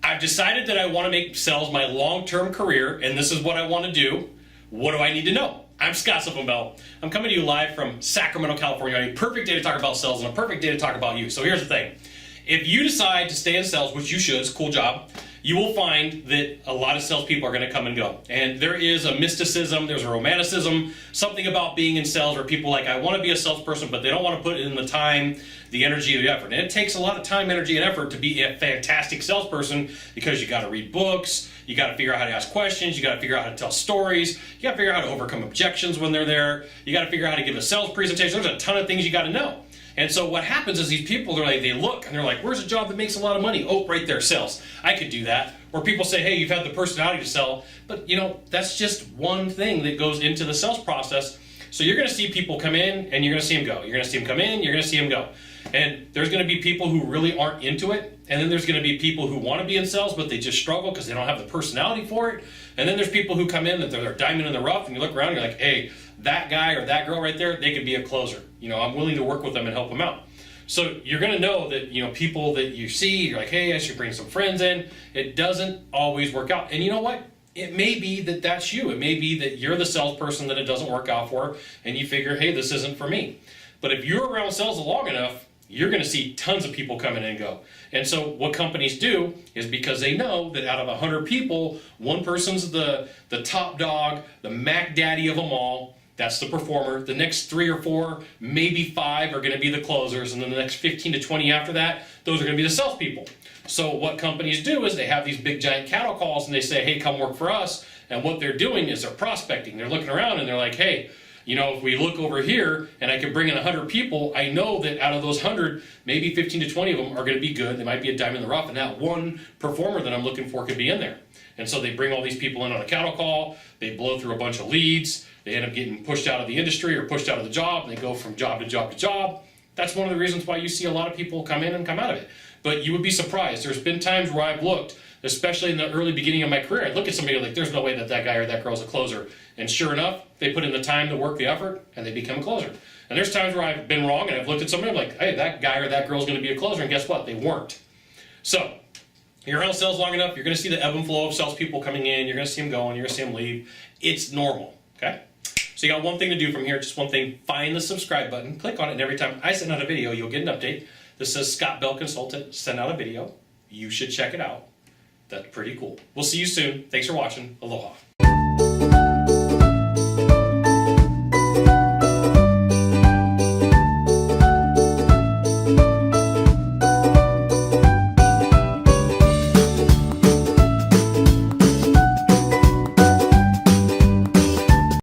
I've decided that I want to make sales my long-term career, and this is what I want to do. What do I need to know? I'm Scott Sylvan Bell. I'm coming to you live from Sacramento, California. A perfect day to talk about sales and a perfect day to talk about you. So here's the thing. If you decide to stay in sales, which you should, it's a cool job, you will find that a lot of salespeople are going to come and go. And there is a mysticism, there's a romanticism, something about being in sales where people are like, I want to be a salesperson, but they don't want to put in the time, the energy, the effort. And it takes a lot of time, energy, and effort to be a fantastic salesperson because you got to read books, you got to figure out how to ask questions, you got to figure out how to tell stories, you got to figure out how to overcome objections when they're there, you got to figure out how to give a sales presentation. There's a ton of things you got to know. And so what happens is these people, they look and they're like, where's a job that makes a lot of money? Oh, right there, sales. I could do that. Or people say, hey, you've had the personality to sell. But that's just one thing that goes into the sales process. So you're going to see people come in and you're going to see them go. You're going to see them come in, you're going to see them go. And there's going to be people who really aren't into it. And then there's going to be people who want to be in sales, but they just struggle because they don't have the personality for it. And then there's people who come in that they're diamond in the rough, and you look around and you're like, hey, that guy or that girl right there, they could be a closer. I'm willing to work with them and help them out. So you're going to know that, people that you see, you're like, hey, I should bring some friends in. It doesn't always work out. And you know what? It may be that that's you. It may be that you're the salesperson that it doesn't work out for, and you figure, hey, this isn't for me. But if you're around sales long enough, you're going to see tons of people come in and go. And so what companies do is because they know that out of 100 people, one person's the top dog, the Mac Daddy of them all. That's the performer. The next 3 or 4, maybe 5 are going to be the closers. And then the next 15 to 20 after that, those are going to be the salespeople. So what companies do is they have these big giant cattle calls and they say, hey, come work for us. And what they're doing is they're prospecting. They're looking around and they're like, hey, if we look over here and I can bring in 100 people, I know that out of those 100, maybe 15 to 20 of them are going to be good. They might be a diamond in the rough, and that one performer that I'm looking for could be in there. And so they bring all these people in on a cattle call. They blow through a bunch of leads. They end up getting pushed out of the industry or pushed out of the job. And they go from job to job to job. That's one of the reasons why you see a lot of people come in and come out of it. But you would be surprised. There's been times where I've looked, especially in the early beginning of my career, I'd look at somebody like, there's no way that guy or that girl's a closer. And sure enough, they put in the time, the work, the effort, and they become a closer. And there's times where I've been wrong and I've looked at somebody and I'm like, hey, that guy or that girl's going to be a closer. And guess what? They weren't. So you're around sales long enough, you're going to see the ebb and flow of salespeople coming in. You're going to see them going. You're going to see them leave. It's normal. Okay? So you got one thing to do from here, just one thing. Find the subscribe button. Click on it, and every time I send out a video, you'll get an update. This says Scott Bell Consultant. Send out a video. You should check it out. That's pretty cool. We'll see you soon. Thanks for watching. Aloha.